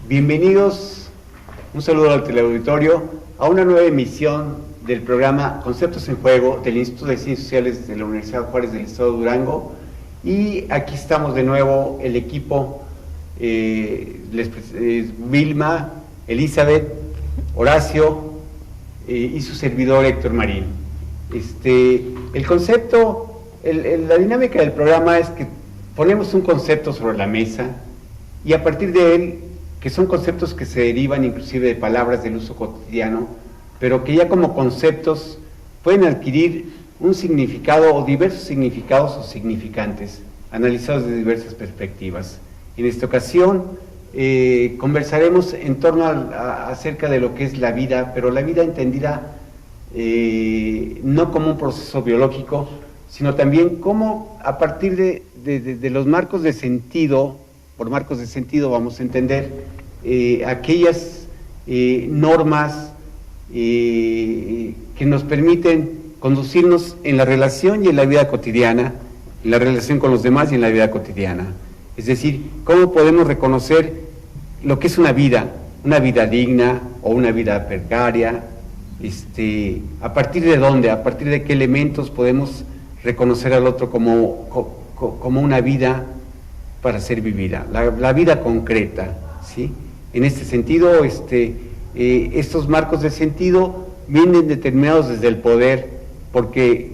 Bienvenidos, un saludo al teleauditorio, a una nueva emisión del programa Conceptos en Juego del Instituto de Ciencias Sociales de la Universidad Juárez del Estado de Durango. Y aquí estamos de nuevo el equipo, Vilma, Elizabeth, Horacio y su servidor Héctor Marín. El concepto, la dinámica del programa es que ponemos un concepto sobre la mesa y a partir de él, que son conceptos que se derivan inclusive de palabras del uso cotidiano, pero que ya como conceptos pueden adquirir un significado o diversos significados o significantes, analizados desde diversas perspectivas. En esta ocasión conversaremos en torno acerca de lo que es la vida, pero la vida entendida no como un proceso biológico, sino también como a partir de los marcos de sentido. Por marcos de sentido vamos a entender aquellas normas que nos permiten conducirnos en la relación y en la vida cotidiana, en la relación con los demás y en la vida cotidiana. Es decir, cómo podemos reconocer lo que es una vida digna o una vida precaria, a partir de dónde, a partir de qué elementos podemos reconocer al otro como una vida para ser vivida, la vida concreta, ¿sí? En este sentido, estos marcos de sentido vienen determinados desde el poder, porque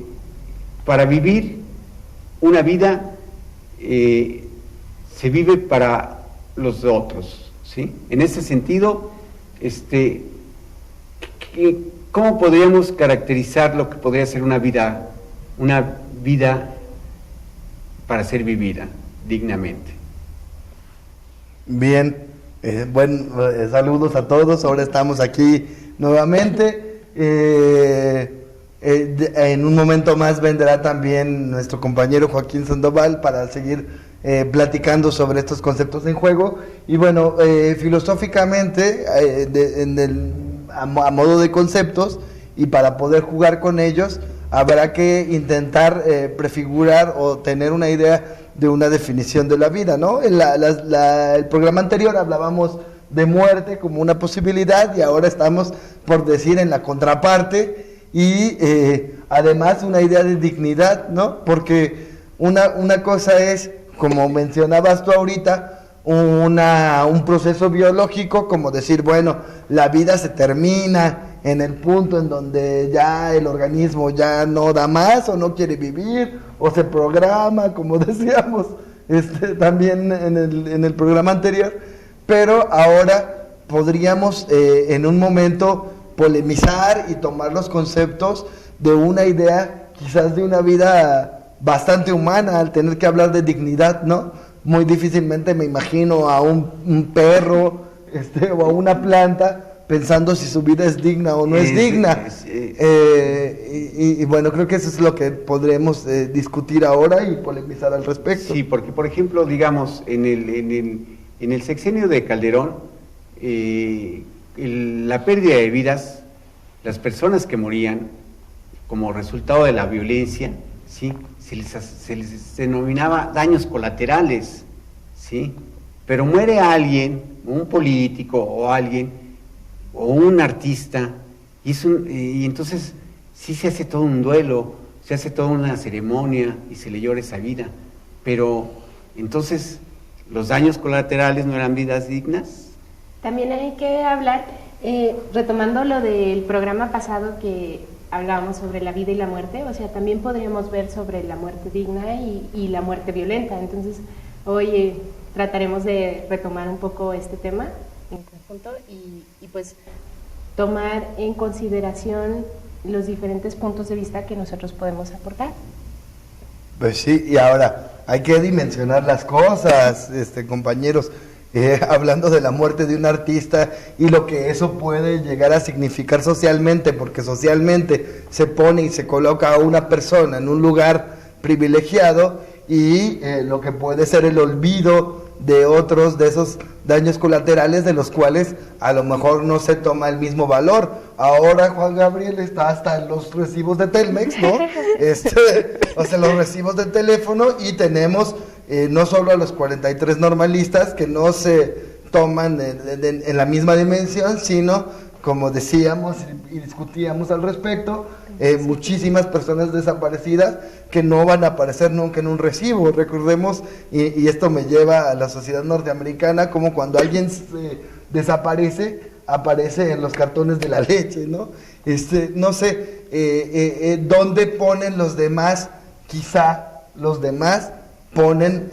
para vivir una vida se vive para los otros, ¿sí? En ese sentido, ¿cómo podríamos caracterizar lo que podría ser una vida para ser vivida dignamente? Bien, saludos a todos. Ahora estamos aquí nuevamente. En un momento más vendrá también nuestro compañero Joaquín Sandoval para seguir platicando sobre estos conceptos en juego. Y bueno, filosóficamente, a modo de conceptos y para poder jugar con ellos, habrá que intentar prefigurar o tener una idea de una definición de la vida, ¿no? En el programa anterior hablábamos de muerte como una posibilidad y ahora estamos por decir en la contraparte y además una idea de dignidad, ¿no? Porque una cosa es, como mencionabas tú ahorita, un proceso biológico, como decir, bueno, la vida se termina en el punto en donde ya el organismo ya no da más o no quiere vivir o se programa, como decíamos también en el programa anterior, pero ahora podríamos en un momento polemizar y tomar los conceptos de una idea quizás de una vida bastante humana al tener que hablar de dignidad, ¿no? Muy difícilmente me imagino a un perro o a una planta pensando si su vida es digna o no es digna. Y bueno, creo que eso es lo que podremos discutir ahora y polemizar al respecto. Sí, porque por ejemplo, digamos, en el sexenio de Calderón, la pérdida de vidas, las personas que morían como resultado de la violencia, ¿sí? se les denominaba daños colaterales, ¿sí? Pero muere alguien, un político o alguien, o un artista, y entonces sí se hace todo un duelo, se hace toda una ceremonia y se le llora esa vida, pero entonces los daños colaterales no eran vidas dignas. También hay que hablar, retomando lo del programa pasado que hablábamos sobre la vida y la muerte, o sea, también podríamos ver sobre la muerte digna y la muerte violenta. Entonces, hoy trataremos de retomar un poco este tema en conjunto y pues tomar en consideración los diferentes puntos de vista que nosotros podemos aportar. Pues sí, y ahora, hay que dimensionar las cosas, compañeros. Hablando de la muerte de un artista y lo que eso puede llegar a significar socialmente, porque socialmente se pone y se coloca a una persona en un lugar privilegiado y lo que puede ser el olvido de otros de esos daños colaterales de los cuales a lo mejor no se toma el mismo valor. Ahora Juan Gabriel está hasta en los recibos de Telmex, ¿no? O sea, los recibos de teléfono, y tenemos no solo a los 43 normalistas que no se toman en la misma dimensión, sino, como decíamos y discutíamos al respecto, muchísimas personas desaparecidas que no van a aparecer nunca en un recibo. Recordemos, y esto me lleva a la sociedad norteamericana, como cuando alguien desaparece, aparece en los cartones de la leche, ¿no? No sé, ¿dónde ponen los demás? Quizá los demás ponen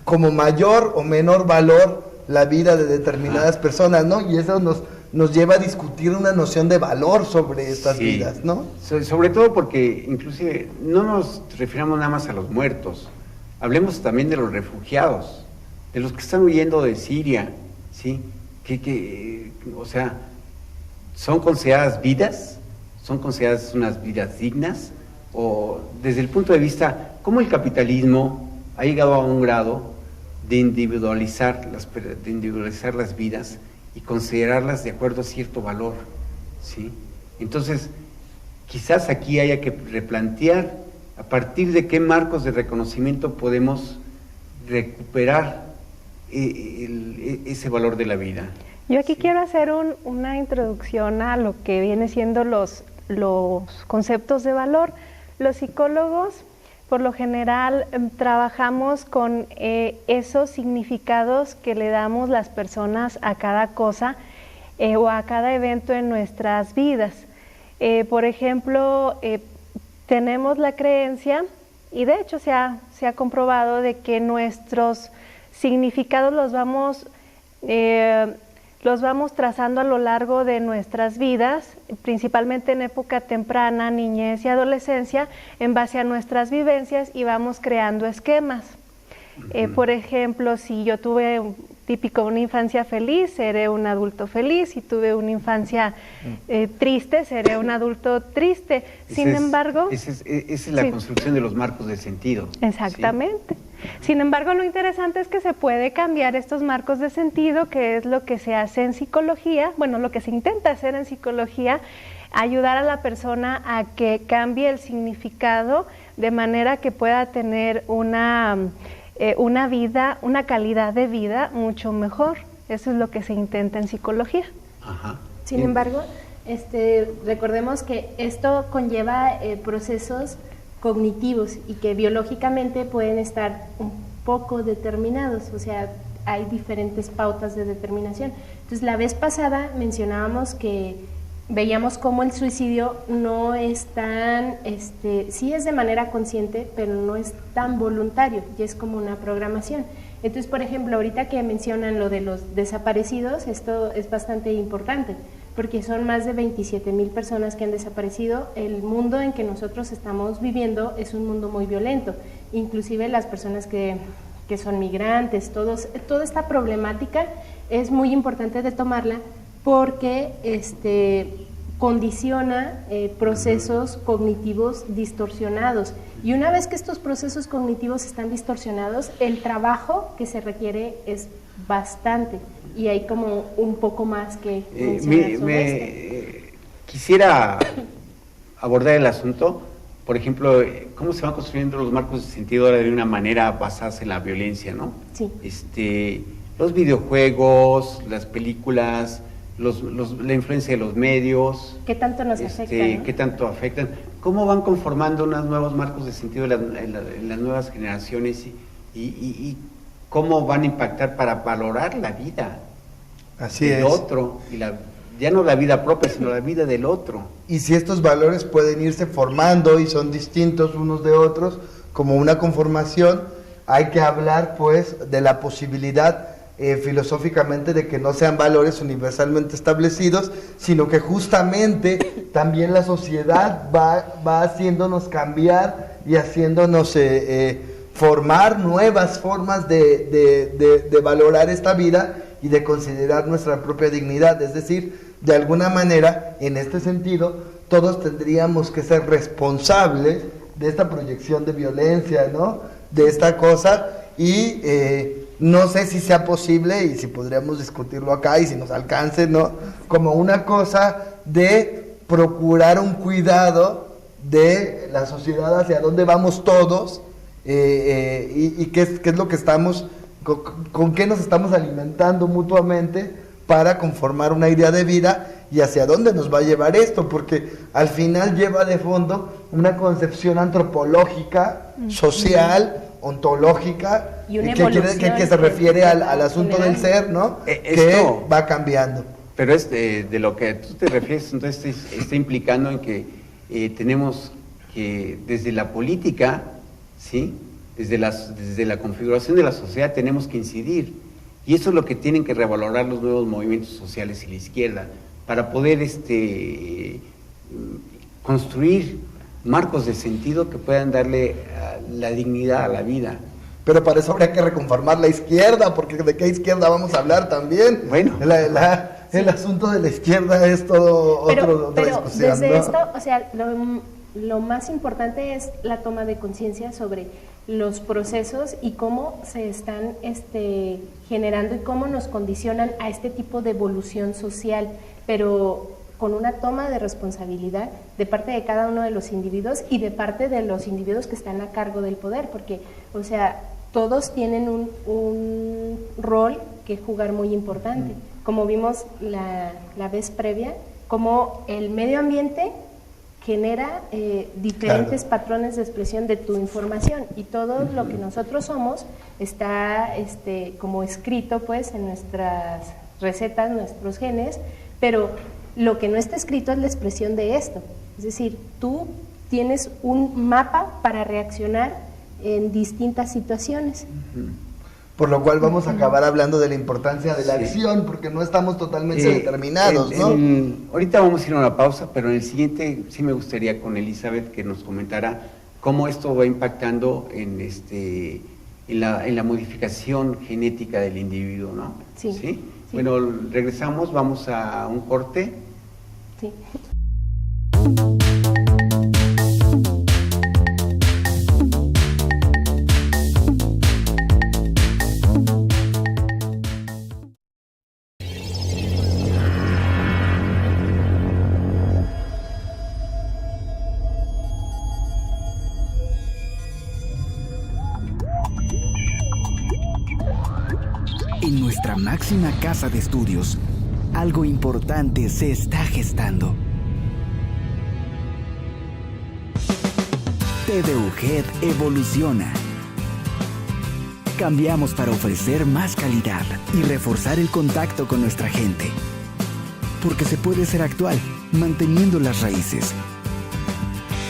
como mayor o menor valor la vida de determinadas personas, ¿no? Y eso nos lleva a discutir una noción de valor sobre estas vidas, ¿no? Sobre todo porque inclusive no nos refiramos nada más a los muertos, hablemos también de los refugiados, de los que están huyendo de Siria, ¿sí? O sea, ¿son consideradas vidas? ¿Son consideradas unas vidas dignas? O desde el punto de vista, ¿cómo el capitalismo ha llegado a un grado de individualizar las vidas y considerarlas de acuerdo a cierto valor, ¿sí? Entonces, quizás aquí haya que replantear a partir de qué marcos de reconocimiento podemos recuperar ese valor de la vida. Yo aquí quiero hacer una introducción a lo que viene siendo los conceptos de valor. Los psicólogos, por lo general, trabajamos con esos significados que le damos las personas a cada cosa o a cada evento en nuestras vidas. Por ejemplo, tenemos la creencia, y de hecho se ha comprobado, de que nuestros significados los vamos trazando a lo largo de nuestras vidas, principalmente en época temprana, niñez y adolescencia, en base a nuestras vivencias, y vamos creando esquemas. Por ejemplo, si yo tuve una infancia feliz, seré un adulto feliz. Si tuve una infancia triste, seré un adulto triste. Sin embargo... Esa es la construcción de los marcos de sentido. Exactamente. ¿Sí? Sin embargo, lo interesante es que se puede cambiar estos marcos de sentido, que es lo que se hace en psicología, bueno, lo que se intenta hacer en psicología, ayudar a la persona a que cambie el significado de manera que pueda tener una vida, una calidad de vida mucho mejor. Eso es lo que se intenta en psicología. Ajá. Sin embargo, recordemos que esto conlleva procesos cognitivos y que biológicamente pueden estar un poco determinados, o sea, hay diferentes pautas de determinación. Entonces, la vez pasada mencionábamos que veíamos cómo el suicidio no es tan, sí es de manera consciente, pero no es tan voluntario, y es como una programación. Entonces, por ejemplo, ahorita que mencionan lo de los desaparecidos, esto es bastante importante, porque son más de 27,000 personas que han desaparecido. El mundo en que nosotros estamos viviendo es un mundo muy violento, inclusive las personas que son migrantes, toda esta problemática es muy importante de tomarla, porque condiciona procesos cognitivos distorsionados. Y una vez que estos procesos cognitivos están distorsionados, el trabajo que se requiere es bastante. Y hay como un poco más que mencionar sobre quisiera abordar el asunto, por ejemplo, cómo se van construyendo los marcos de sentido ahora de una manera basadas en la violencia, ¿no? Sí. Los videojuegos, las películas, la influencia de los medios. ¿Qué tanto nos afectan? ¿No? ¿Qué tanto afectan? ¿Cómo van conformando unos nuevos marcos de sentido en las nuevas generaciones y cómo van a impactar para valorar la vida del otro, y ya no la vida propia, sino la vida del otro? Y si estos valores pueden irse formando y son distintos unos de otros, como una conformación, hay que hablar pues de la posibilidad filosóficamente de que no sean valores universalmente establecidos, sino que justamente también la sociedad va haciéndonos cambiar y haciéndonos formar nuevas formas de valorar esta vida y de considerar nuestra propia dignidad. Es decir, de alguna manera, en este sentido, todos tendríamos que ser responsables de esta proyección de violencia, ¿no? De esta cosa, y no sé si sea posible y si podríamos discutirlo acá y si nos alcance, ¿no? Como una cosa de procurar un cuidado de la sociedad hacia dónde vamos todos, y qué es lo que estamos, con qué nos estamos alimentando mutuamente para conformar una idea de vida y hacia dónde nos va a llevar esto, porque al final lleva de fondo una concepción antropológica, social, ontológica, y una que se refiere al asunto del ser, ¿no? Que va cambiando. Pero de lo que tú te refieres, entonces está implicando en que tenemos que desde la política, ¿sí? Desde la configuración de la sociedad tenemos que incidir, y eso es lo que tienen que revalorar los nuevos movimientos sociales y la izquierda, para poder construir marcos de sentido que puedan darle la dignidad a la vida. Pero para eso habría que reconformar la izquierda, porque ¿de qué izquierda vamos a hablar también? Bueno. El asunto de la izquierda es todo otra discusión, desde ¿no? esto, o sea, lo más importante es la toma de conciencia sobre los procesos y cómo se están generando y cómo nos condicionan a este tipo de evolución social, pero con una toma de responsabilidad de parte de cada uno de los individuos y de parte de los individuos que están a cargo del poder, porque, o sea, todos tienen un rol que jugar muy importante, como vimos la vez previa, como el medio ambiente genera diferentes patrones de expresión de tu información, y todo lo que nosotros somos está como escrito pues en nuestras recetas, nuestros genes, pero lo que no está escrito es la expresión de esto. Es decir, tú tienes un mapa para reaccionar en distintas situaciones. Por lo cual vamos a acabar hablando de la importancia de la acción, porque no estamos totalmente determinados, ¿no? Ahorita vamos a ir a una pausa, pero en el siguiente sí me gustaría con Elizabeth que nos comentara cómo esto va impactando en la modificación genética del individuo, ¿no? Sí. ¿Sí? Bueno, regresamos, vamos a un corte. Sí. En nuestra máxima casa de estudios, algo importante se está gestando. TVUGED evoluciona. Cambiamos para ofrecer más calidad y reforzar el contacto con nuestra gente. Porque se puede ser actual, manteniendo las raíces.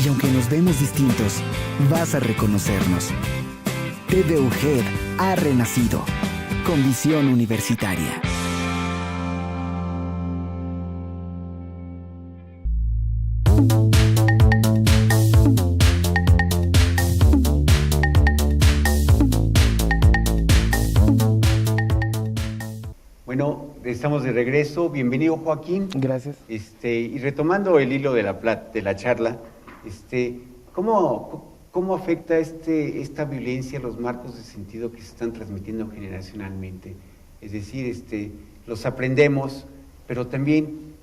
Y aunque nos vemos distintos, vas a reconocernos. TVUGED ha renacido. Con visión universitaria. Bueno, estamos de regreso. Bienvenido, Joaquín. Gracias. Y retomando el hilo de la charla, ¿cómo afecta esta violencia los marcos de sentido que se están transmitiendo generacionalmente? Es decir, los aprendemos, pero también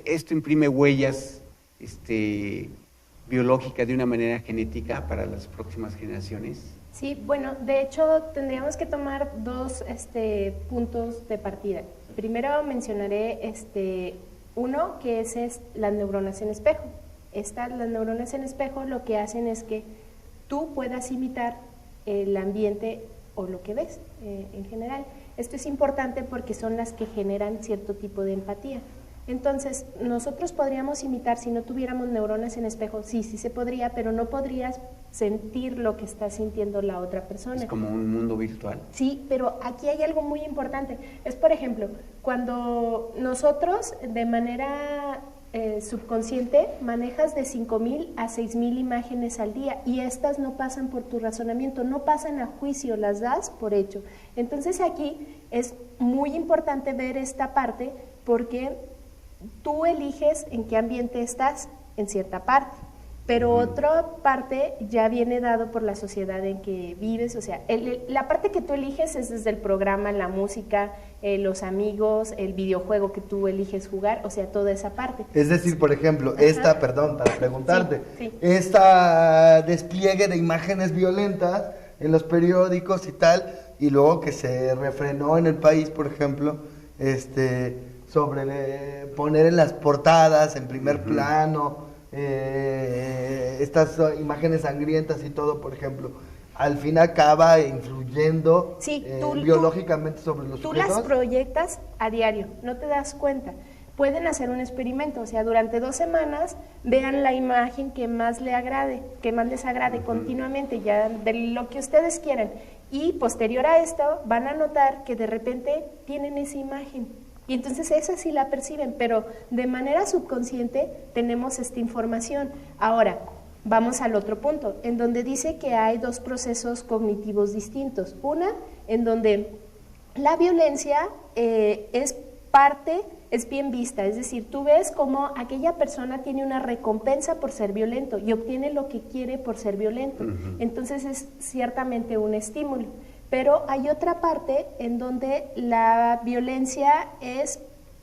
esto imprime huellas biológicas de una manera genética para las próximas generaciones. Sí, bueno, de hecho tendríamos que tomar dos puntos de partida. Primero mencionaré uno, que es las neuronas en espejo. Las neuronas en espejo lo que hacen es que tú puedas imitar el ambiente o lo que ves en general. Esto es importante porque son las que generan cierto tipo de empatía. Entonces, nosotros podríamos imitar si no tuviéramos neuronas en espejo, sí se podría, pero no podrías sentir lo que está sintiendo la otra persona. Es como un mundo virtual. Sí, pero aquí hay algo muy importante. Es, por ejemplo, cuando nosotros de manera subconsciente manejas de 5,000 a 6,000 imágenes al día y estas no pasan por tu razonamiento, no pasan a juicio, las das por hecho. Entonces aquí es muy importante ver esta parte porque tú eliges en qué ambiente estás en cierta parte, pero otra parte ya viene dado por la sociedad en que vives, o sea, la parte que tú eliges es desde el programa, la música, los amigos, el videojuego que tú eliges jugar, o sea, toda esa parte. Es decir, por ejemplo, perdón, para preguntarte, sí. esta despliegue de imágenes violentas en los periódicos y tal, y luego que se refrenó en el país, por ejemplo, sobre poner en las portadas, en primer plano, estas imágenes sangrientas y todo, por ejemplo, al fin acaba influyendo biológicamente sobre los sujetos. Tú las proyectas a diario, no te das cuenta. Pueden hacer un experimento, o sea, durante 2 semanas vean la imagen que más les agrade continuamente, ya de lo que ustedes quieran. Y posterior a esto van a notar que de repente tienen esa imagen. Y entonces esa sí la perciben, pero de manera subconsciente tenemos esta información. Ahora, vamos al otro punto, en donde dice que hay 2 procesos cognitivos distintos. Una, en donde la violencia es bien vista, es decir, tú ves cómo aquella persona tiene una recompensa por ser violento y obtiene lo que quiere por ser violento. Entonces es ciertamente un estímulo. Pero hay otra parte en donde la violencia es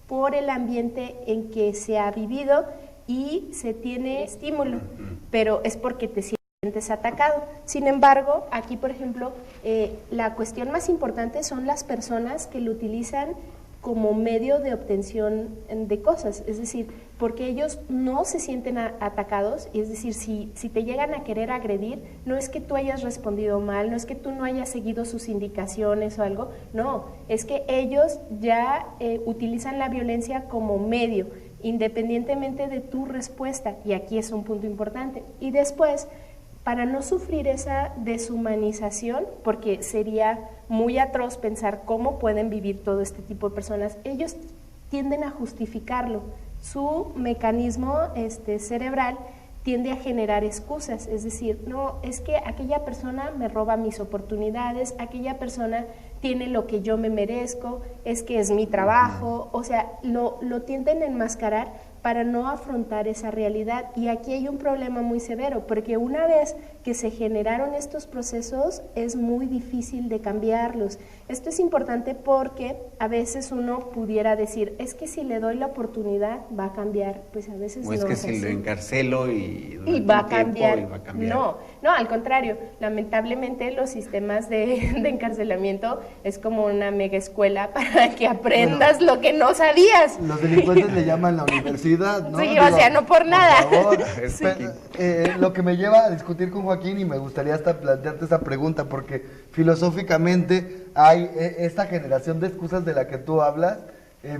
por el ambiente en que se ha vivido y se tiene estímulo, pero es porque te sientes atacado. Sin embargo, aquí, por ejemplo, la cuestión más importante son las personas que lo utilizan como medio de obtención de cosas, es decir, porque ellos no se sienten atacados, y es decir, si te llegan a querer agredir, no es que tú hayas respondido mal, no es que tú no hayas seguido sus indicaciones o algo, no, es que ellos ya utilizan la violencia como medio, independientemente de tu respuesta, y aquí es un punto importante. Y después, para no sufrir esa deshumanización, porque sería muy atroz pensar cómo pueden vivir todo este tipo de personas, ellos tienden a justificarlo. Su mecanismo cerebral tiende a generar excusas, es decir, no, es que aquella persona me roba mis oportunidades, aquella persona tiene lo que yo me merezco, es que es mi trabajo, o sea, lo tienden a enmascarar para no afrontar esa realidad. Y aquí hay un problema muy severo, porque una vez que se generaron estos procesos, es muy difícil de cambiarlos. Esto es importante porque a veces uno pudiera decir, es que si le doy la oportunidad va a cambiar, pues a veces no. O es que si lo encarcelo y va a cambiar. No, al contrario, lamentablemente los sistemas de encarcelamiento es como una mega escuela para que aprendas lo que no sabías. Los delincuentes le llaman la universidad, ¿no? Sí, o sea, no por nada. Por favor. Sí. Lo que me lleva a discutir con Joaquín, y me gustaría hasta plantearte esa pregunta, porque filosóficamente hay esta generación de excusas de la que tú hablas.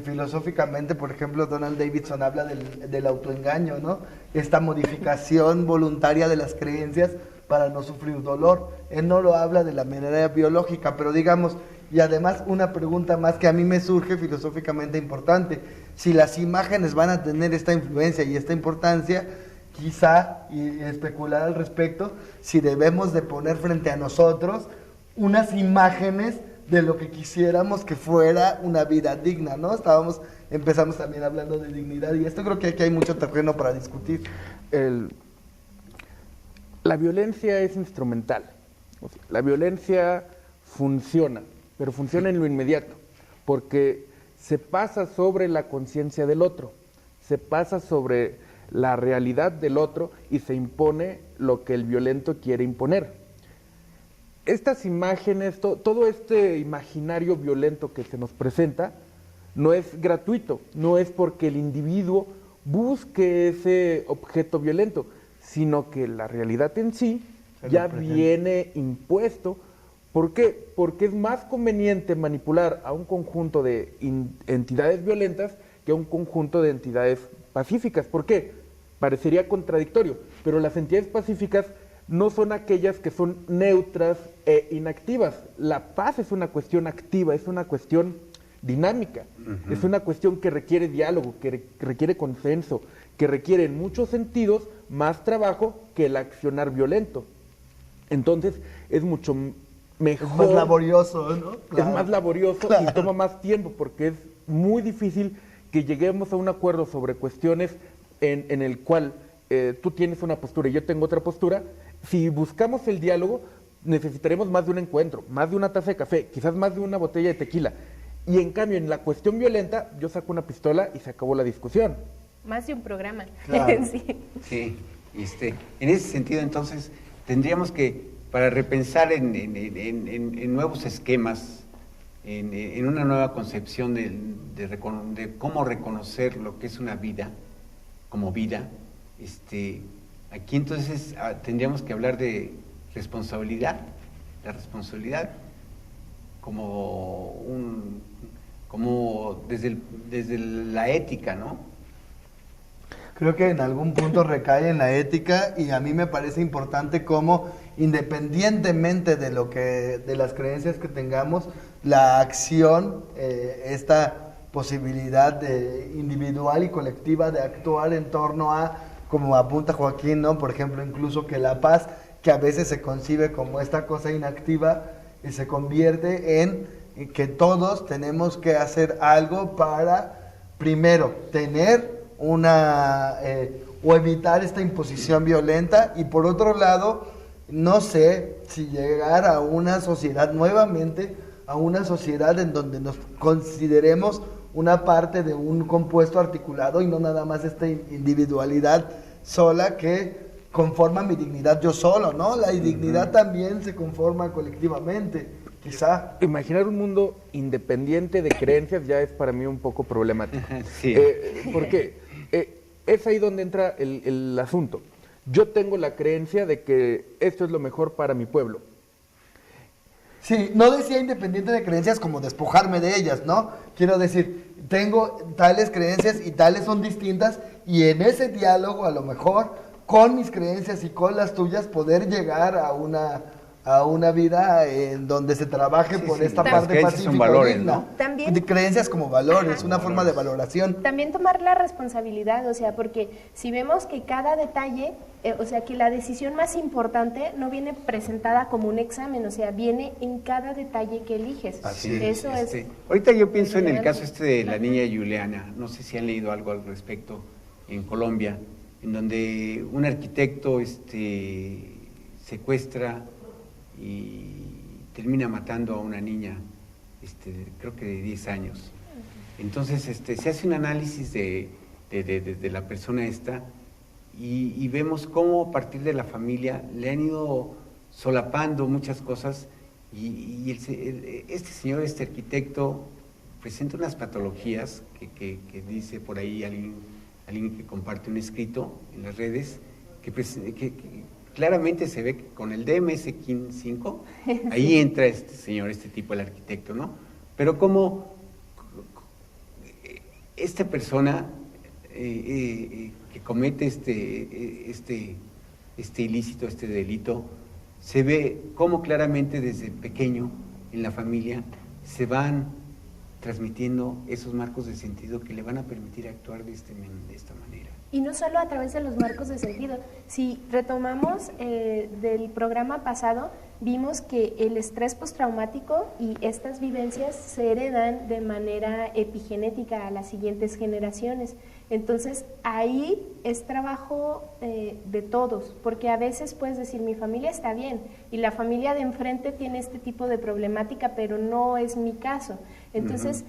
Filosóficamente, por ejemplo, Donald Davidson habla del autoengaño, ¿no? Esta modificación voluntaria de las creencias para no sufrir dolor. Él no lo habla de la manera biológica, pero digamos, y además una pregunta más que a mí me surge filosóficamente importante: si las imágenes van a tener esta influencia y esta importancia, quizá, y especular al respecto, si debemos de poner frente a nosotros unas imágenes de lo que quisiéramos que fuera una vida digna, ¿no? Empezamos también hablando de dignidad, y esto creo que aquí hay mucho terreno para discutir. La violencia es instrumental. O sea, la violencia funciona, pero funciona en lo inmediato, porque se pasa sobre la conciencia del otro, se pasa sobre la realidad del otro y se impone lo que el violento quiere imponer. Estas imágenes, todo este imaginario violento que se nos presenta, no es gratuito, no es porque el individuo busque ese objeto violento, sino que la realidad en sí ya viene impuesto. ¿Por qué? Porque es más conveniente manipular a un conjunto de entidades violentas que a un conjunto de entidades pacíficas. ¿Por qué? Parecería contradictorio, pero las entidades pacíficas no son aquellas que son neutras e inactivas. La paz es una cuestión activa, es una cuestión dinámica, es una cuestión que requiere diálogo, que requiere consenso, que requiere en muchos sentidos más trabajo que el accionar violento. Entonces es mucho mejor. Es más laborioso, ¿no? Es más laborioso y toma más tiempo porque es muy difícil que lleguemos a un acuerdo sobre cuestiones en el cual tú tienes una postura y yo tengo otra postura. Si buscamos el diálogo, necesitaremos más de un encuentro, más de una taza de café, quizás más de una botella de tequila. Y en cambio, en la cuestión violenta, yo saco una pistola y se acabó la discusión. Más de un programa. Claro. Sí. Sí, en ese sentido, entonces, tendríamos que, para repensar en nuevos esquemas, en una nueva concepción de cómo reconocer lo que es una vida, como vida, aquí entonces tendríamos que hablar de responsabilidad, la responsabilidad como desde la ética, ¿no? Creo que en algún punto recae en la ética y a mí me parece importante cómo, independientemente de las creencias que tengamos, la acción, esta posibilidad individual y colectiva de actuar en torno a, como apunta Joaquín, ¿no? Por ejemplo, incluso que la paz, que a veces se concibe como esta cosa inactiva, y se convierte en que todos tenemos que hacer algo para, primero, tener o evitar esta imposición violenta, y por otro lado, no sé si llegar a una sociedad nuevamente, a una sociedad en donde nos consideremos una parte de un compuesto articulado y no nada más esta individualidad sola que conforma mi dignidad yo solo, ¿no? La dignidad también se conforma colectivamente, quizá. Imaginar un mundo independiente de creencias ya es para mí un poco problemático. Sí. Porque es ahí donde entra el asunto. Yo tengo la creencia de que esto es lo mejor para mi pueblo. Sí, no decía independiente de creencias como despojarme de ellas, ¿no? Quiero decir, tengo tales creencias y tales son distintas, y en ese diálogo a lo mejor con mis creencias y con las tuyas poder llegar a una vida en donde se trabaje por esta las parte creencias pacífica, son valores, digna. ¿no? También- De creencias como valores, Ajá. una forma de valoración. También tomar la responsabilidad, o sea, porque si vemos que cada detalle, o sea, que la decisión más importante no viene presentada como un examen, o sea, viene en cada detalle que eliges. Así es, Eso es. Ahorita yo pienso en el caso de la niña Juliana, no sé si han leído algo al respecto, en Colombia, en donde un arquitecto secuestra y termina matando a una niña, creo que de 10 años. Entonces se hace un análisis de la persona esta y vemos cómo a partir de la familia le han ido solapando muchas cosas y este señor, este arquitecto, presenta unas patologías que dice por ahí alguien que comparte un escrito en las redes, que claramente se ve que con el DMS-5, ahí entra este señor, este tipo, el arquitecto, ¿no? Pero como esta persona que comete este ilícito, este delito, se ve cómo claramente desde pequeño en la familia se van transmitiendo esos marcos de sentido que le van a permitir actuar de esta manera. Y no solo a través de los marcos de sentido. Si retomamos del programa pasado, vimos que el estrés postraumático y estas vivencias se heredan de manera epigenética a las siguientes generaciones. Entonces, ahí es trabajo de todos, porque a veces puedes decir, mi familia está bien, y la familia de enfrente tiene este tipo de problemática, pero no es mi caso. Entonces,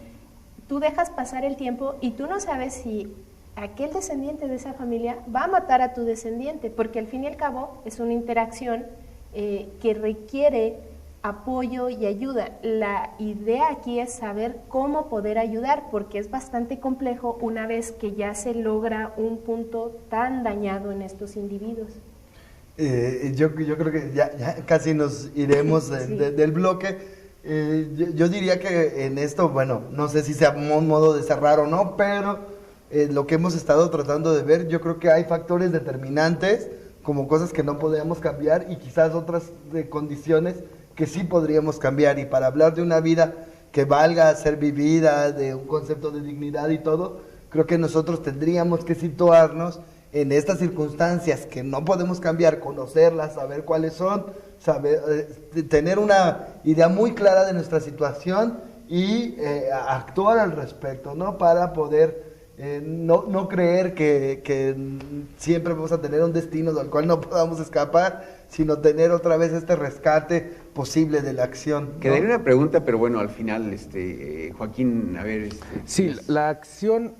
tú dejas pasar el tiempo y tú no sabes si aquel descendiente de esa familia va a matar a tu descendiente, porque al fin y al cabo es una interacción que requiere apoyo y ayuda. La idea aquí es saber cómo poder ayudar, porque es bastante complejo una vez que ya se logra un punto tan dañado en estos individuos. Yo creo que ya casi nos iremos Sí. del bloque. Yo diría que en esto, bueno, no sé si sea un modo de cerrar o no, pero lo que hemos estado tratando de ver, yo creo que hay factores determinantes, como cosas que no podemos cambiar, y quizás otras condiciones que sí podríamos cambiar. Y para hablar de una vida que valga ser vivida, de un concepto de dignidad y todo, creo que nosotros tendríamos que situarnos en estas circunstancias que no podemos cambiar, conocerlas, saber cuáles son, saber, tener una idea muy clara de nuestra situación y actuar al respecto, ¿no? Para poder no creer que siempre vamos a tener un destino del cual no podamos escapar, sino tener otra vez este rescate posible de la acción, ¿no? Quedaría una pregunta, pero bueno, al final, Joaquín, a ver... Sí, la acción,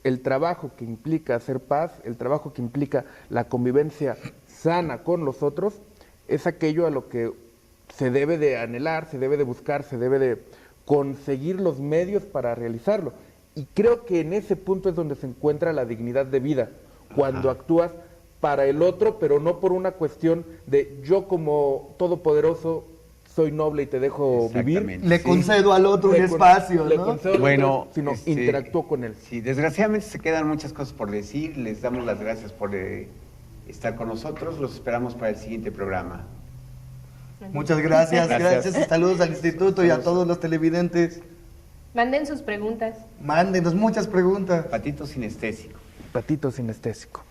el trabajo que implica hacer paz, el trabajo que implica la convivencia sana con los otros, es aquello a lo que se debe de anhelar, se debe de buscar, se debe de conseguir los medios para realizarlo. Y creo que en ese punto es donde se encuentra la dignidad de vida, cuando actúas para el otro, pero no por una cuestión de yo como todopoderoso soy noble y te dejo vivir. Le concedo al otro un espacio, ¿no? Le concedo al otro, sino interactúo con él. Sí, desgraciadamente se quedan muchas cosas por decir. Les damos las gracias por estar con nosotros. Los esperamos para el siguiente programa. Muchas gracias. Gracias y saludos al instituto y a todos los televidentes. Manden sus preguntas. Mándenos muchas preguntas. Patito sinestésico. Patito sinestésico.